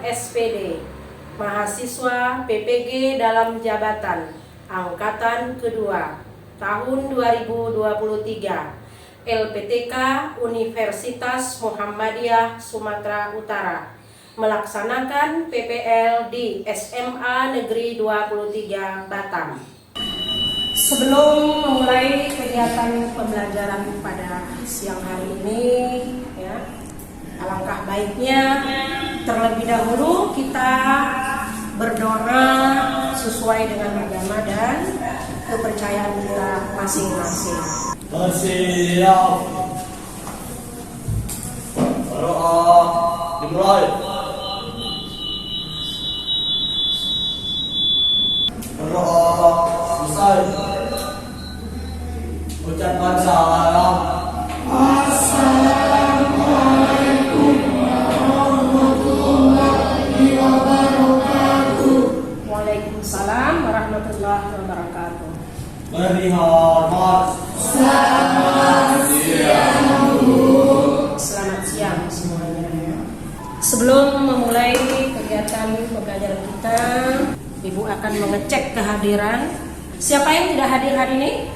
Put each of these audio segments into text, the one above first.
SPD, mahasiswa PPG dalam jabatan angkatan kedua tahun 2023, LPTK Universitas Muhammadiyah Sumatera Utara, melaksanakan PPL di SMA Negeri 23 Batam. Sebelum memulai kegiatan pembelajaran pada siang hari ini, alangkah baiknya terlebih dahulu kita berdoa sesuai dengan agama dan kepercayaan kita masing-masing. Bersiap. Berdoa dimulai. Berdoa selesai. Ucapkan salam. Assalamualaikum warahmatullahi wabarakatuh. Waalaikumsalam warahmatullahi wabarakatuh. Beri hormat. Selamat siang semuanya. Sebelum memulai kegiatan pembelajaran kita, Ibu akan mengecek kehadiran. Siapa yang tidak hadir hari ini?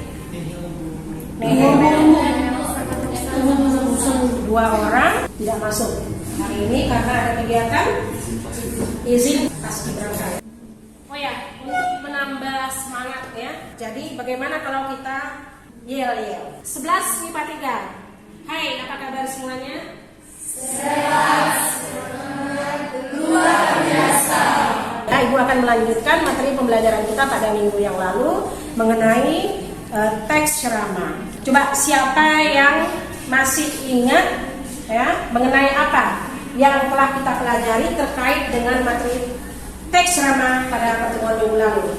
Dua orang tidak masuk hari ini karena ada kegiatan izin paskibraka. Oh ya, untuk menambah semangat ya. Jadi bagaimana kalau kita yel-yel? 11 MIPA 3. Hai, apa kabar semuanya? Sehat, luar biasa. Nah, Ibu akan melanjutkan materi pembelajaran kita pada minggu yang lalu mengenai teks ceramah. Coba siapa yang masih ingat ya mengenai apa yang telah kita pelajari terkait dengan materi teks ceramah pada pertemuan minggu lalu?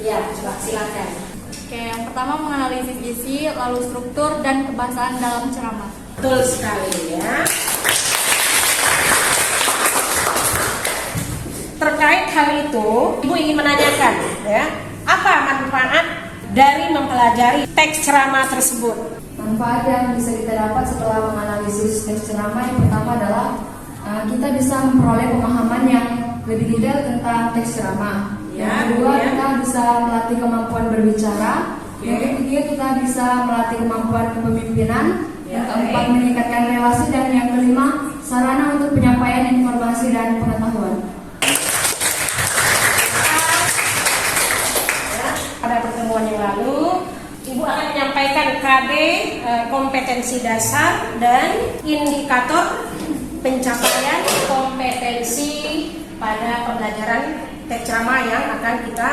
Ya, coba silakan. Oke, yang pertama menganalisis isi, lalu struktur dan kebahasaan dalam ceramah. Betul sekali ya. Terkait hal itu, Ibu ingin menanyakan ya, apa manfaat dari mempelajari teks ceramah tersebut? Manfaat yang bisa kita dapat setelah menganalisis teks ceramah yang pertama adalah kita bisa memperoleh pemahaman yang lebih detail tentang teks ceramah. Yang kedua, kita bisa melatih kemampuan berbicara. Yang ketiga, kita bisa melatih kemampuan kepemimpinan. Yang keempat, meningkatkan relasi. Dan yang kelima, sarana untuk penyampaian informasi dan pengetahuan. Pada pertemuan yang lalu, Ibu akan menyampaikan KD kompetensi dasar dan indikator pencapaian kompetensi pada pembelajaran teks ceramah yang akan kita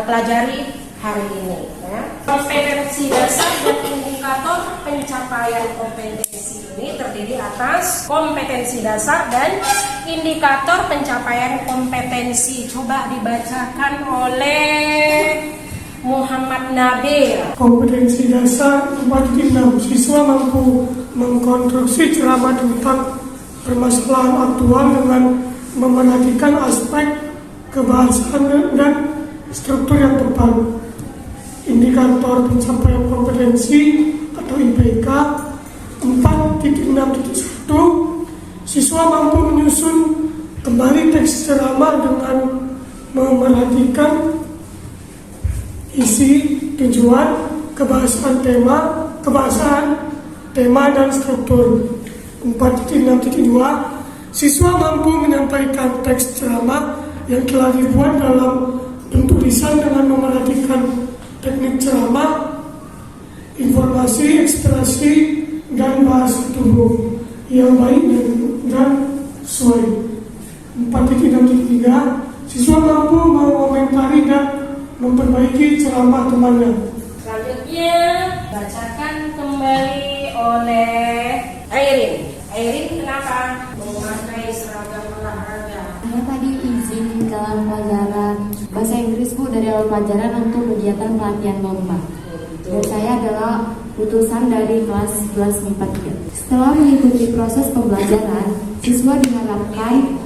pelajari hari ini. Ya. Kompetensi dasar dan indikator pencapaian kompetensi ini terdiri atas kompetensi dasar dan indikator pencapaian kompetensi. Coba dibacakan oleh Muhammad Nabil. Kompetensi dasar 4.6. Siswa mampu mengkonstruksi ceramah tentang permasalahan aktual dengan memerhatikan aspek kebahasaan dan struktur yang tepat. Indikator pencapaian kompetensi atau IPK 4.6.1. Siswa mampu menyusun kembali teks ceramah dengan memerhatikan isi, tujuan, kebahasaan tema dan struktur. 4.6.2. Siswa mampu menyampaikan teks ceramah yang telah dibuat dalam bentuk lisan dengan memerhatikan teknik ceramah, informasi, ekspresi, dan bahasa tubuh yang baik dan sesuai. 4.6.3. Siswa mampu mengomentari dan memperbaiki ceramah temannya. Selanjutnya bacakan kembali oleh Airin. Airin kenapa memakai seragam olahraga? Saya tadi izin dalam pelajaran bahasa Inggris Bu dari awal pelajaran untuk kegiatan pelatihan lomba. Dan saya adalah utusan dari kelas 11 MIPA 3. Setelah mengikuti proses pembelajaran, siswa diharapkan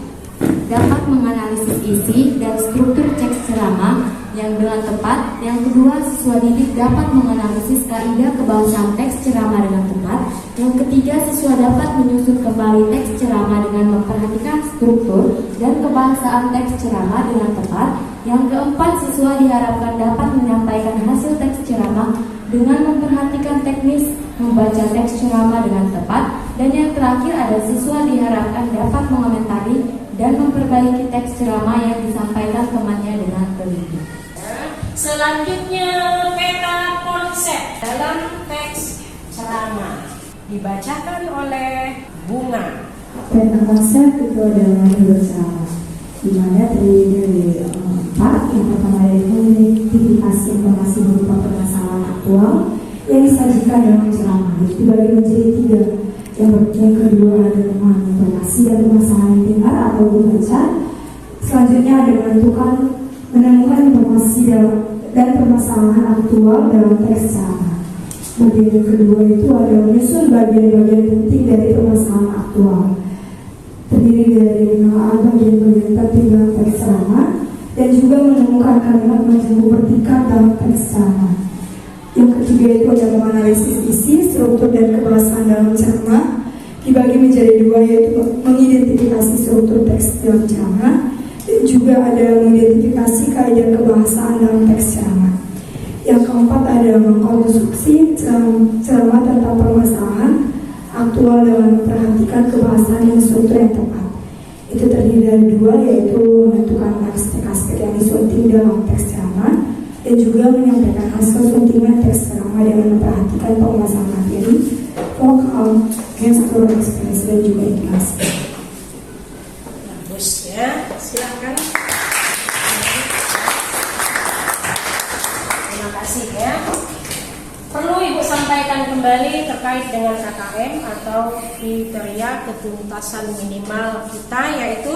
dapat menganalisis isi dan struktur teks ceramah yang dengan tepat. Yang kedua, siswa didik dapat menganalisis kaidah kebahasaan teks ceramah dengan tepat. Yang ketiga, siswa dapat menyusun kembali teks ceramah dengan memperhatikan struktur dan kebahasaan teks ceramah dengan tepat. Yang keempat, siswa diharapkan dapat menyampaikan hasil teks ceramah dengan memperhatikan teknis membaca teks ceramah dengan tepat. Dan yang terakhir, ada siswa diharapkan dapat mengomentari dan memperbaiki teks ceramah yang disampaikan temannya dengan teliti. Selanjutnya, peta konsep dalam teks ceramah dibacakan oleh Bunga. Peta konsep itu adalah berusaha, di mana terdiri dari empat. Yang pertama yaitu identifikasi informasi berupa permasalahan aktual yang disajikan dalam ceramah. Itu dibagi menjadi tiga. Yang kedua ada informasi dan permasalahan yang dengar atau dibaca. Selanjutnya ada menemukan informasi dan permasalahan aktual dalam teks ceramah. Bagian yang kedua itu ada menyusun bagian-bagian penting dari permasalahan aktual, terdiri dari menelaah bagian-bagian penting dalam teks ceramah dan juga menemukan kalimat menjemput pertikat dalam teks ceramah. Yang ketiga itu ada menganalisis isi, struktur dan kebahasaan dalam ceramah. Dibagi menjadi dua, yaitu mengidentifikasi struktur teks dalam ceramah dan juga ada mengidentifikasi kaidah kebahasaan dalam teks ceramah. Yang keempat ada mengkonstruksi ceramah tentang permasalahan aktual dengan memperhatikan kebahasaan dan struktur yang tepat. Itu terdiri dari dua, yaitu menentukan aspek-aspek yang disunting dalam teks ceramah dan juga menyampaikan hasil suntingan teks ceramah dengan memperhatikan penguasaan materi, vokal, gestur, ekspresi dan juga intonasi. Bagus ya, silakan. Terima kasih ya. Perlu Ibu sampaikan kembali terkait dengan KKM atau kriteria ketuntasan minimal kita, yaitu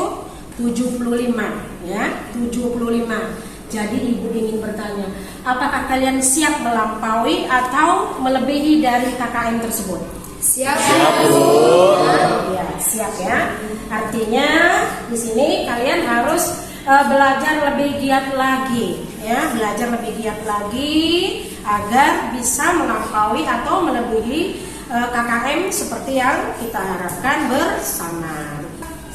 75 ya, 75. Jadi Ibu ingin bertanya, apakah kalian siap melampaui atau melebihi dari KKM tersebut? Siap. Ya, siap ya. Artinya di sini kalian harus belajar lebih giat lagi ya, belajar lebih giat lagi agar bisa melampaui atau melebihi KKM seperti yang kita harapkan bersama.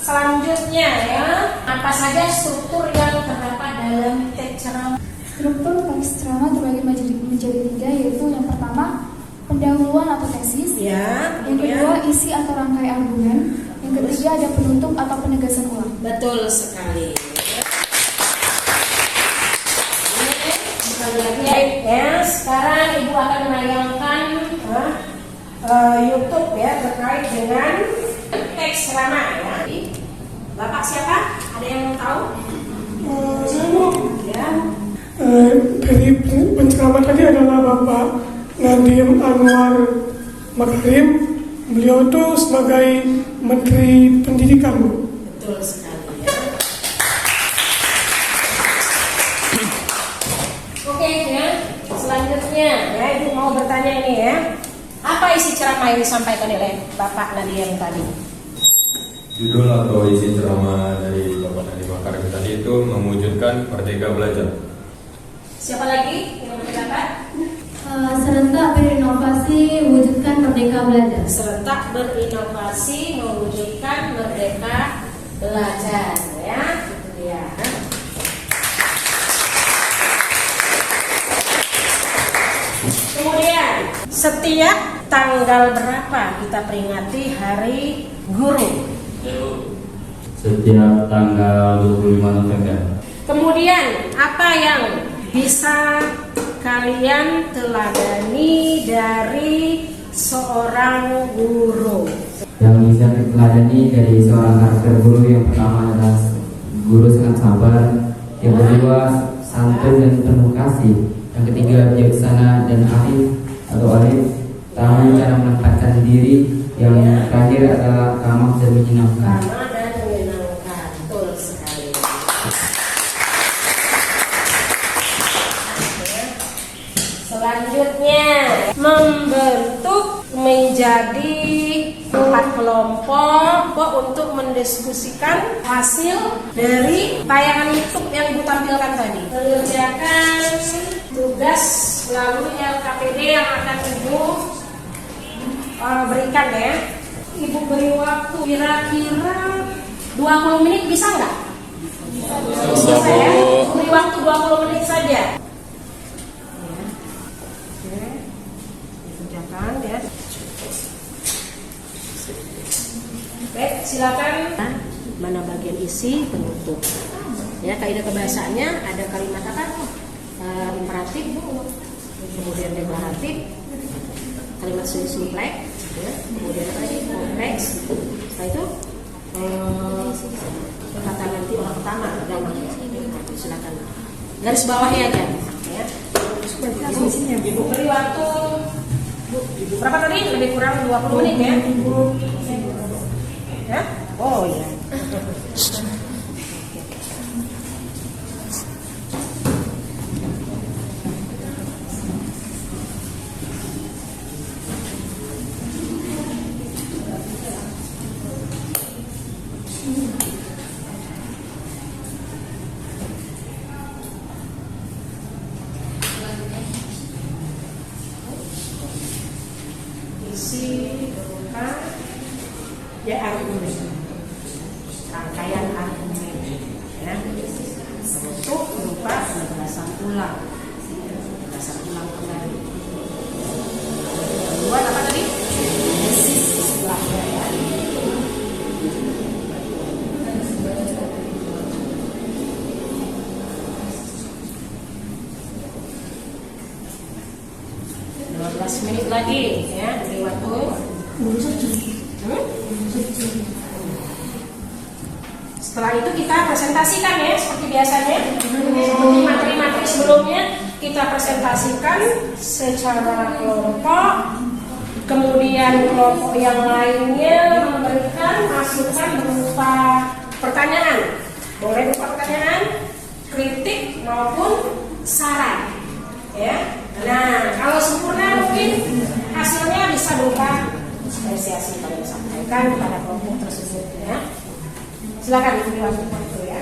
Selanjutnya ya, apa saja struktur yang terdapat dalam teks ceramah? Struktur teks ceramah terbagi menjadi tiga, yaitu yang pertama pendahuluan atau tesis, Ya. yang kedua isi atau rangkai argumen, yang ketiga ada penutup atau penegasan ulang. Betul sekali. Baik ya, sekarang Ibu akan menayangkan YouTube ya terkait dengan teks ceramah ya. Bapak siapa? Ada yang mau tahu? Saya mau Ya. dari penceramah tadi adalah Bapak Nadiem Anwar Makarim. Beliau itu sebagai Menteri Pendidikan, Bu. Betul sekali ya. Oke ya, selanjutnya ya Ibu mau bertanya ini ya. Apa isi ceramah yang disampaikan oleh Bapak Nadiem tadi? Judul atau isi ceramah dari Bapak Nadiem Makarim tadi itu mewujudkan Merdeka Belajar. Siapa lagi yang berpendapat? Serentak berinovasi wujudkan Merdeka Belajar. Serentak berinovasi mewujudkan Merdeka Belajar ya, itu dia. Kemudian setiap tanggal berapa kita peringati Hari Guru? Setiap tanggal 25 November. Kemudian apa yang bisa kalian teladani dari seorang guru? Yang bisa diteladani dari seorang karakter guru, yang pertama adalah guru sangat sabar, yang kedua santun dan penuh kasih, yang ketiga bijaksana dan arif atau arif, tahu cara menempatkan diri, yang terakhir adalah ramah dan menyenangkan. Ramah dan menyenangkan, betul sekali. Selanjutnya membentuk menjadi 4 kelompok untuk mendiskusikan hasil dari tayangan YouTube yang Ibu tampilkan tadi. Mengerjakan tugas melalui LKPD yang akan Ibu berikan ya. Ibu beri waktu kira-kira 20 menit, bisa nggak? Bisa ya? Beri waktu 20 menit saja. Dikerjakan ya. Baik, silakan. Mana bagian isi penutup? Ya, kaidah kebahasaannya ada kalimat apa? Imperatif, kemudian deklaratif, kalimat simpleks, ya, kemudian apa lagi? Kompleks. Setelah itu kata nanti orang pertama, silakan. Garis bawahnya aja. Ya. Ibu beri waktu berapa tadi? Lebih kurang 20 menit ya. Ya? Oh ya. Isi berupa ya argumen, rangkaian argumen, ya. Bentuk berupa penjelasan ulang kembali. Kedua apa tadi? Tesis istilahnya ya. Menit lagi ya, beri waktu. Setelah itu kita presentasikan ya, seperti biasanya, seperti materi-materi sebelumnya kita presentasikan secara kelompok. Kemudian kelompok yang lainnya memberikan masukan berupa pertanyaan, boleh berupa pertanyaan, kritik maupun saran, ya. Nah, kalau sempurna mungkin hasilnya bisa berupa apresiasi yang disampaikan kepada kelompok tersebut ya. Silakan Ibu dilanjutkan itu ya.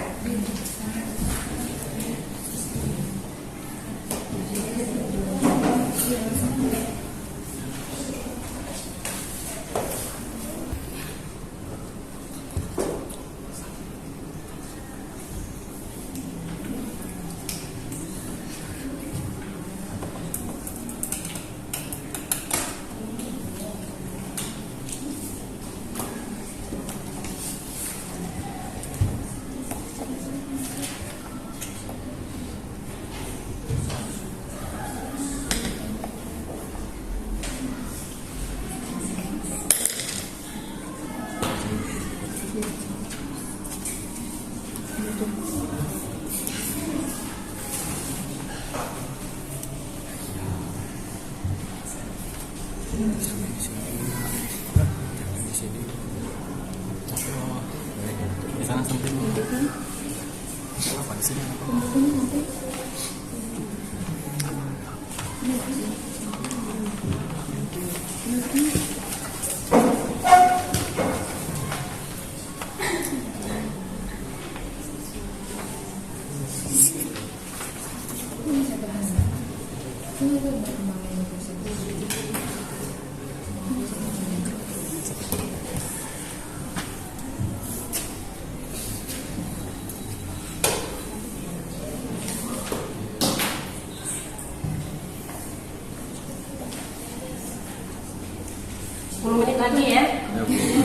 Menit lagi ya.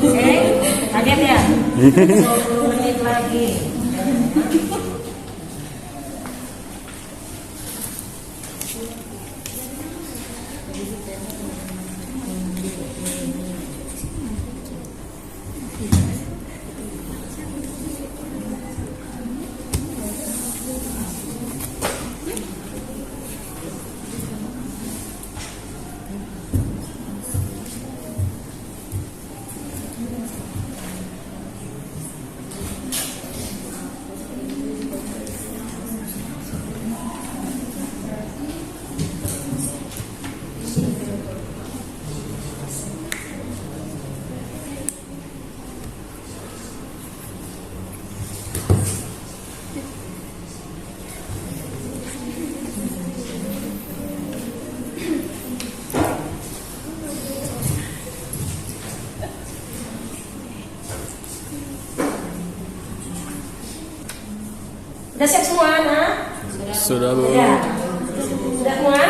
Oke, kaget ya? 10 menit lagi. Sudah siap semua, nah? Sudah, Bu. Ya. Sudah semua?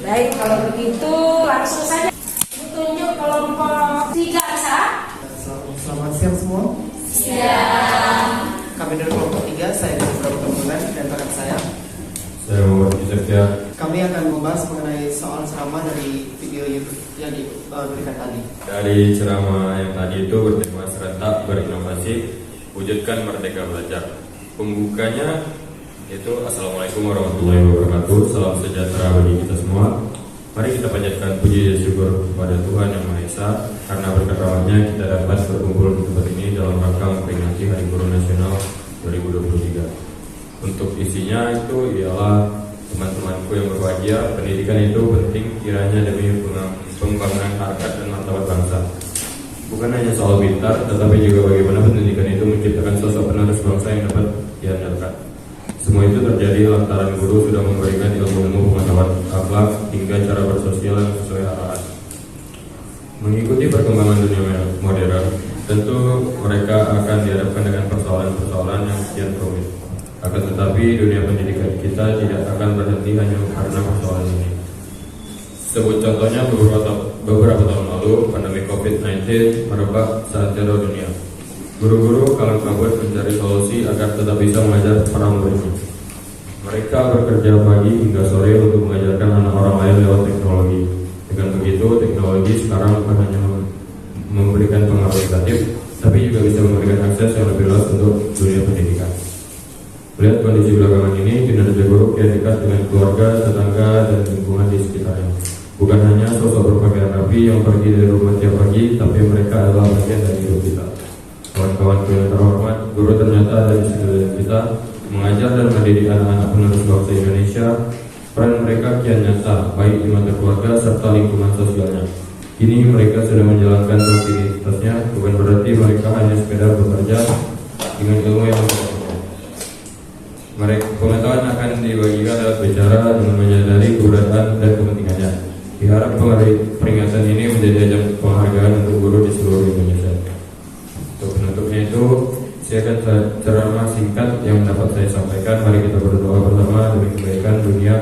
Baik, kalau begitu langsung saja tunjuk kelompok 3 bisa? Selamat siang semua. Siap. Kami dari kelompok 3, saya dari beberapa teman dan rekan saya. Saya Muhammad Yusuf. Kami akan membahas mengenai soal ceramah dari video YouTube yang diberikan tadi. Dari ceramah yang tadi itu bertema serentak berinovasi, wujudkan merdeka belajar. Pembukanya itu Assalamualaikum warahmatullahi wabarakatuh. Salam sejahtera bagi kita semua. Mari kita panjatkan puji dan syukur kepada Tuhan Yang Maha Esa, karena berkat rahmat-Nya kita dapat berkumpul di tempat ini dalam rangka memperingati Hari Guru Nasional 2023. Untuk isinya itu ialah teman-temanku yang berbahagia, pendidikan itu penting kiranya demi pengembangan harkat dan martabat bangsa. Bukan hanya soal pintar, tetapi juga bagaimana pendidikan itu menciptakan sosok penerus bangsa yang dapat diandalkan. Semua itu terjadi lantaran guru sudah memberikan ilmu-ilmu pengetahuan akhlak hingga cara bersosial yang sesuai arahan. Mengikuti perkembangan dunia modern, tentu mereka akan dihadapkan dengan persoalan-persoalan yang kian rumit. Akan tetapi dunia pendidikan kita tidak akan berhenti hanya karena persoalan ini. Sebut contohnya beberapa tahun lalu pandemi COVID-19 merebak saat teror dunia. Guru-guru kalang kabut mencari solusi agar tetap bisa mengajar para muridnya. Mereka bekerja pagi hingga sore untuk mengajarkan anak orang lain lewat teknologi. Dengan begitu, teknologi sekarang bukan hanya memberikan pengaruh negatif, tapi juga bisa memberikan akses yang lebih luas untuk dunia pendidikan. Melihat kondisi belakangan ini, kinerja guru kian dekat dengan keluarga, tetangga, dan lingkungan di sekitarnya. Bukan hanya sosok berpakaian rapi yang pergi dari rumah tiap pagi, tapi mereka adalah bagian dari hidup kita. Kawan-kawan yang terhormat, guru ternyata ada di sekeliling kita, mengajar dan mendidik anak-anak penerus bangsa Indonesia. Peran mereka kian nyata, baik di mata keluarga serta lingkungan sosialnya. Kini mereka sudah menjalankan rutinitasnya, bukan berarti mereka hanya sekedar bekerja dengan ilmu yang mereka pengetahuan akan dibagikan lewat bicara dengan menyadari keberadaan dan kepentingannya. Diharap peringatan ini menjadi ajang penghargaan untuk guru di seluruh Indonesia. Untuk penutupnya itu, saya akan ceramah singkat yang dapat saya sampaikan. Mari kita berdoa bersama demi kebaikan dunia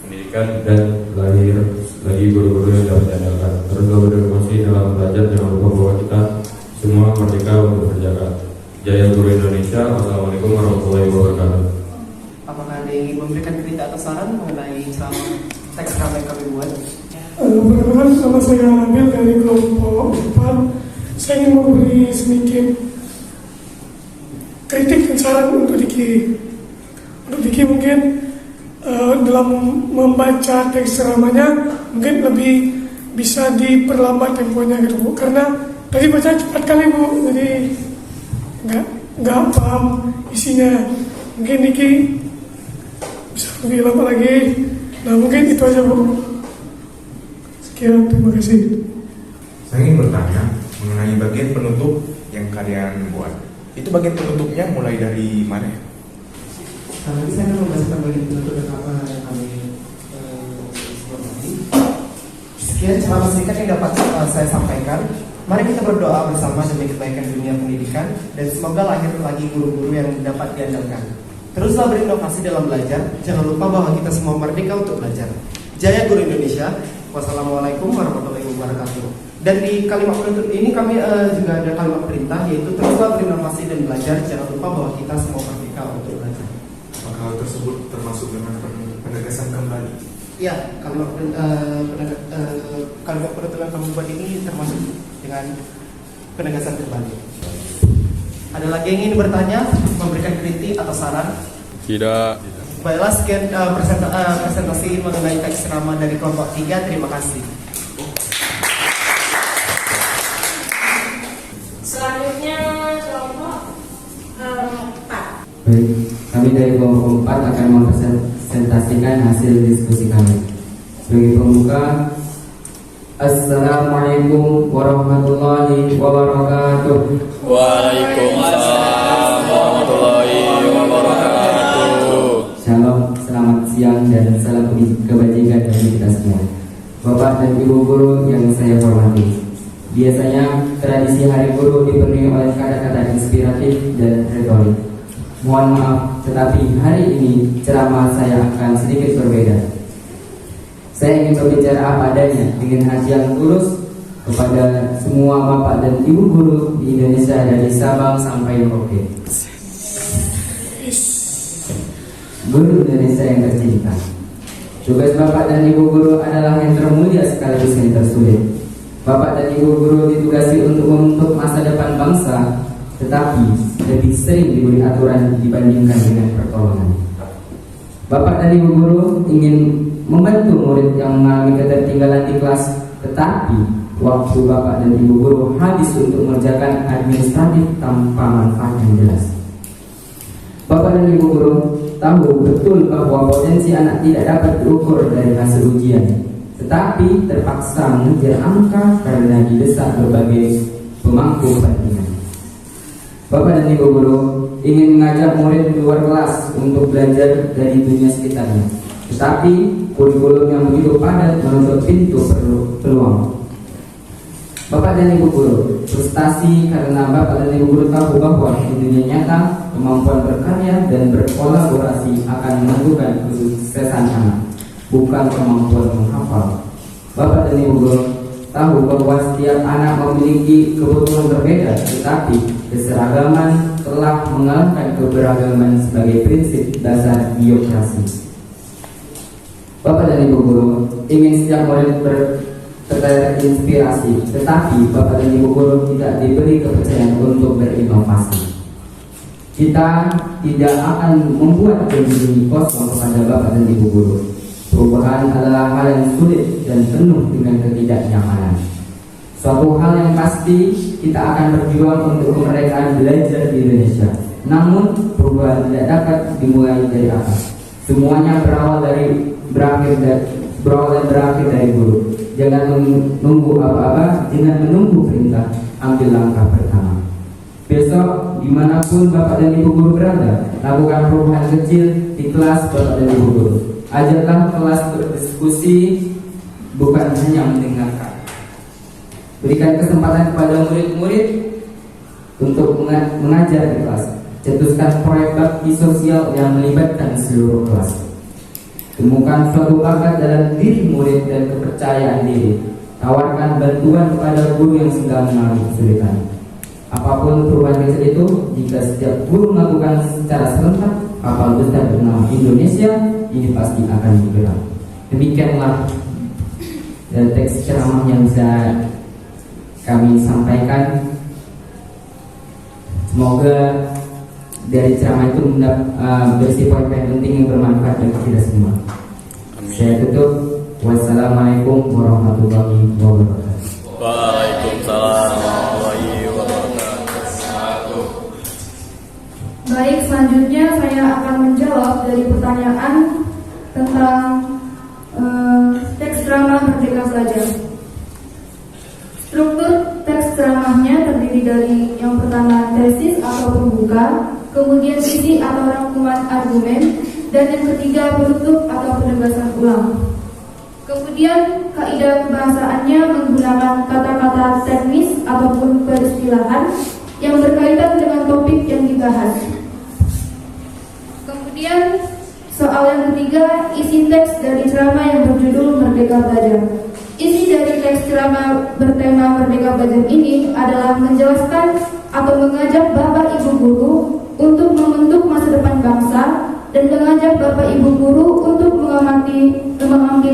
pendidikan dan lahir lagi guru-guru yang dapat diandalkan. Terus berdemokrasi dalam belajar, jangan lupa bahwa kita semua merdeka untuk berjaga. Jaya Guru Indonesia. Wassalamualaikum warahmatullahi wabarakatuh. Apakah ada yang ingin memberikan kritik atau saran mengenai ceramah teks ceramah yang kami buat? Perkenalkan, sama saya ambil dari kelompok 4. Saya ingin memberi sedikit kritik dan saran untuk Diki. Untuk Diki mungkin dalam membaca teks ceramahnya mungkin lebih bisa diperlambat temponya gitu Bu. Karena tadi baca cepat kali Bu, jadi nggak paham isinya. Mungkin Diki bisa lebih lama lagi. Nah mungkin itu aja Bu. Sekian, terima kasih. Saya ingin bertanya mengenai bagian penutup yang kalian buat. Itu bagian penutupnya mulai dari mana ya? Nanti saya akan membacakan bagian penutup dan apa yang kami sebut tadi. Sekian ceramah singkat yang dapat saya sampaikan. Mari kita berdoa bersama demi kebaikan dunia pendidikan dan semoga lahir lagi guru-guru yang dapat diandalkan. Teruslah berinovasi dalam belajar. Jangan lupa bahwa kita semua merdeka untuk belajar. Jaya Guru Indonesia. Wassalamualaikum warahmatullahi wabarakatuh. Dan di kalimat penutup ini kami juga ada kalimat perintah, yaitu teruslah berinovasi dan belajar. Jangan lupa bahwa kita semua merdeka untuk belajar. Maka hal tersebut termasuk dengan penegasan kembali. Ya, kalimat penutup yang kami buat ini termasuk dengan penegasan kembali. Ada lagi yang ingin bertanya, memberikan kritik atau saran? Tidak. Baiklah, sekian presentasi mengenai teks ceramah dari kelompok 3. Terima kasih. Selanjutnya kelompok 4. Baik, kami dari kelompok 4 akan mempresentasikan hasil diskusi kami. Sebagai pembuka, Assalamualaikum warahmatullahi wabarakatuh. Waalaikumsalam warahmatullahi wabarakatuh. Shalom, selamat siang dan salam kebajikan bagi kita semua. Bapak dan Ibu guru yang saya hormati. Biasanya tradisi Hari Guru dipenuhi oleh kata-kata inspiratif dan retorik. Mohon maaf, tetapi hari ini ceramah saya akan sedikit berbeda. Saya ingin berbicara apa adanya dengan hati yang tulus kepada semua bapak dan ibu guru di Indonesia dari Sabang sampai Merauke. Guru Indonesia yang tercinta, tugas bapak dan ibu guru adalah yang termulia sekaligus yang tersulit. Bapak dan ibu guru ditugasi untuk membentuk masa depan bangsa, tetapi lebih sering diberi aturan dibandingkan dengan pertolongan. Bapak dan ibu guru ingin membantu murid yang mengalami ketertinggalan di kelas, tetapi waktu bapak dan ibu guru habis untuk mengerjakan administratif tanpa manfaat yang jelas. Bapak dan ibu guru tahu betul bahwa potensi anak tidak dapat diukur dari hasil ujian, tetapi terpaksa mengejar angka karena didesak berbagai pemangku kepentingan. Bapak dan ibu guru ingin mengajak murid di luar kelas untuk belajar dari dunia sekitarnya, tetapi kurikulum yang begitu padat menutup pintu peluang. Bapak dan ibu guru frustasi karena bapak dan ibu guru tahu bahwa di dunia nyata kemampuan berkarya dan berkolaborasi akan menentukan kesuksesan anak, bukan kemampuan menghafal. Bapak dan ibu guru tahu bahwa setiap anak memiliki kebutuhan berbeda, tetapi keseragaman telah mengalahkan keberagaman sebagai prinsip dasar biokrasi. Bapak dan ibu guru ingin setiap murid terinspirasi, tetapi bapak dan ibu guru tidak diberi kepercayaan untuk berinovasi. Kita tidak akan membuat janji kosong kepada bapak dan ibu guru. Perubahan adalah hal yang sulit dan penuh dengan ketidaknyamanan. Suatu hal yang pasti, kita akan berjuang untuk kemerdekaan belajar di Indonesia. Namun, perubahan tidak dapat dimulai dari atas. Semuanya berakhir dari guru. Jangan menunggu apa-apa, jangan menunggu perintah, ambil langkah pertama. Besok, dimanapun bapak dan ibu guru berada, lakukan perubahan kecil di kelas bapak dan ibu guru. Ajarlah kelas berdiskusi, bukan hanya mendengarkan. Berikan kesempatan kepada murid-murid untuk mengajar di kelas. Cetuskan proyek bakti sosial yang melibatkan seluruh kelas. Temukan suatu bakat dalam diri murid dan kepercayaan diri. Tawarkan bantuan kepada guru yang sedang mengalami kesulitan. Apapun perubahan kecil itu, jika setiap guru melakukan secara serentak, kapal besar bernama Indonesia ini pasti akan bergerak. Demikianlah teks ceramah yang bisa kami sampaikan. Semoga dari ceramah itu berisi poin-poin penting yang bermanfaat bagi kita semua. Amin. Saya tutup. Wassalamualaikum warahmatullahi wabarakatuh. Waalaikumsalam warahmatullahi wabarakatuh. Baik, selanjutnya saya akan menjawab dari pertanyaan tentang teks ceramah Merdeka Belajar. Struktur teks ceramahnya terdiri dari yang pertama tesis atau pembuka, kemudian isi atau rangkuman argumen, dan yang ketiga penutup atau penegasan ulang. Kemudian kaidah kebahasaannya menggunakan kata-kata teknis ataupun peristilahan yang berkaitan dengan topik yang dibahas. Kemudian soal yang ketiga, isi teks dari ceramah yang berjudul Merdeka Belajar. Isi dari teks ceramah bertema Merdeka Belajar ini adalah menjelaskan atau mengajak Bapak Ibu Guru untuk membentuk masa depan bangsa dan mengajak Bapak Ibu Guru untuk mengambil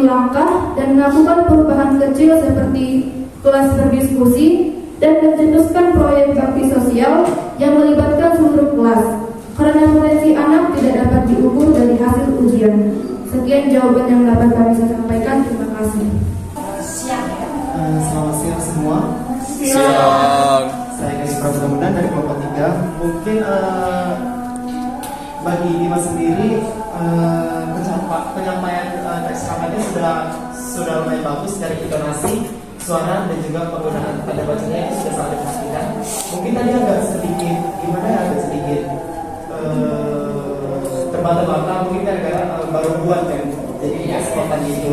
langkah dan melakukan perubahan kecil seperti kelas berdiskusi dan mencetuskan proyek bakti sosial yang melibatkan seluruh kelas. Karena potensi anak tidak dapat diukur dari hasil ujian. Sekian jawaban yang dapat kami sampaikan. Terima kasih. Selamat siang semua. Siang. Saya Kasih Pramudamudan dari kelompok 3. Mungkin bagi Dimas sendiri penyampaian teks ceramahnya sudah lumayan bagus dari intonasi, suara dan juga penggunaan pada bacanya itu sudah sangat diperhatikan. Mungkin tadi agak sedikit terbata-bata, mungkin gara-gara baru buat kan, jadi ya spontan itu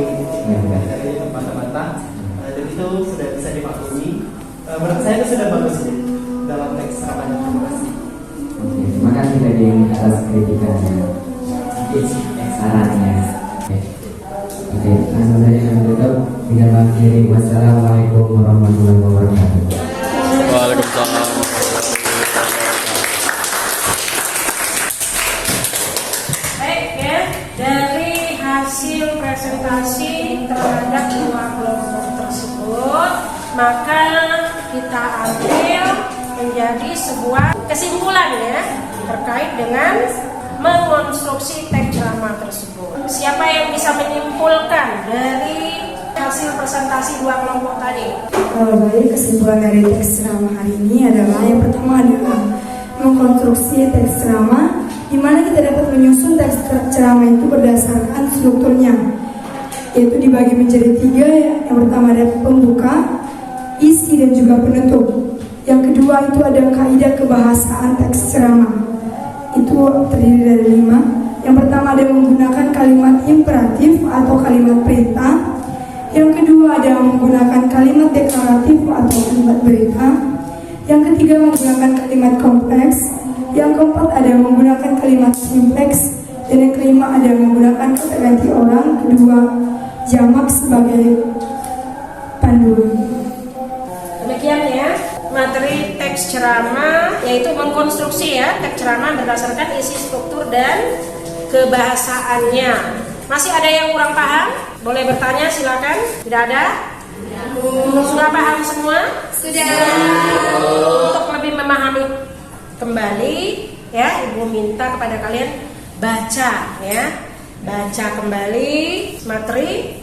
dari terbata-bata. Dan itu sudah bisa dimaklumi. Menurut saya itu sudah bagus dalam teks ceramahnya. Terima kasih. Oke, terima kasih tadi atas kritikannya, sarannya. Oke, langsung saja kami tutup dengan mengakhiri. Wassalamualaikum warahmatullahi wabarakatuh. Waalaikumsalam. Baik ya, dari hasil presentasi terhadap dua kelompok tersebut, maka kita ambil menjadi sebuah kesimpulan ya terkait dengan mengonstruksi teks ceramah tersebut. Siapa yang bisa menyimpulkan dari hasil presentasi dua kelompok tadi? Baik, kesimpulan dari teks ceramah hari ini adalah yang pertama adalah mengkonstruksi teks ceramah, di mana kita dapat menyusun teks ceramah itu berdasarkan strukturnya, yaitu dibagi menjadi 3 ya. Yang pertama ada pembuka, isi dan juga penutup. Yang kedua itu ada kaidah kebahasaan teks ceramah, itu terdiri dari 5. Yang pertama ada menggunakan kalimat imperatif atau kalimat perintah. Yang kedua ada menggunakan kalimat deklaratif atau kalimat berita. Yang ketiga menggunakan kalimat kompleks. Yang keempat ada menggunakan kalimat simpleks. Dan yang kelima ada menggunakan kata ganti orang. Kedua, jamak sebagai panduan. Demikian ya materi teks ceramah, yaitu mengkonstruksi ya teks ceramah berdasarkan isi, struktur dan kebahasaannya. Masih ada yang kurang paham? Boleh bertanya, silakan. Tidak ada? Sudah paham semua? Sudah. Untuk lebih memahami kembali ya, Ibu minta kepada kalian baca ya, baca kembali materi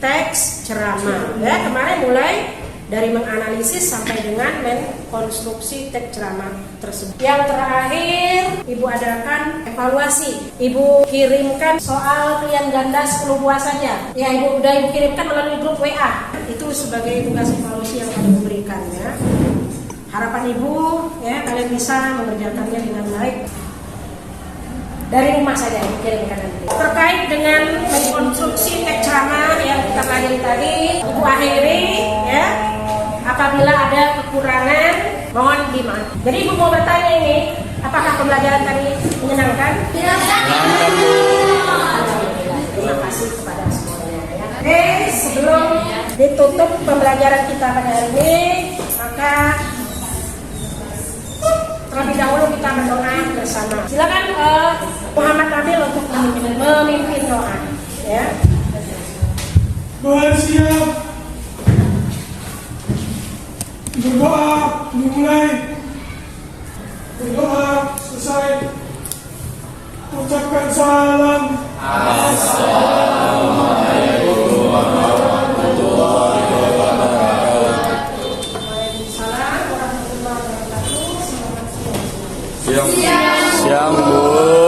teks ceramah ya. Kemarin mulai dari menganalisis sampai dengan mengkonstruksi teks ceramah tersebut. Yang terakhir, Ibu adakan evaluasi. Ibu kirimkan soal pilihan ganda 10 buah saja. Ya, Ibu kirimkan melalui grup WA. Itu sebagai tugas evaluasi yang kami berikan ya. Harapan Ibu ya kalian bisa mengerjakannya dengan baik. Dari rumah saja Ibu kirimkan nanti. Terkait dengan mengkonstruksi teks ceramah yang kita pelajari tadi, Ibu akhiri ya. Apabila ada kekurangan, mohon dimaaf. Jadi Ibu mau bertanya ini, apakah pembelajaran tadi menyenangkan? Menyenangkan. Terima kasih kepada semuanya. Ya. Oke, sebelum ditutup pembelajaran kita pada hari ini, maka terlebih dahulu kita berdoa bersama. Silakan Muhammad Nabil untuk memimpin doa. Ya. Bersiap. Berdoa dimulai, berdoa selesai, ucapkan salam. Assalamualaikum warahmatullahi wabarakatuh. Waalaikumsalam warahmatullahi wabarakatuh. Siang Bu.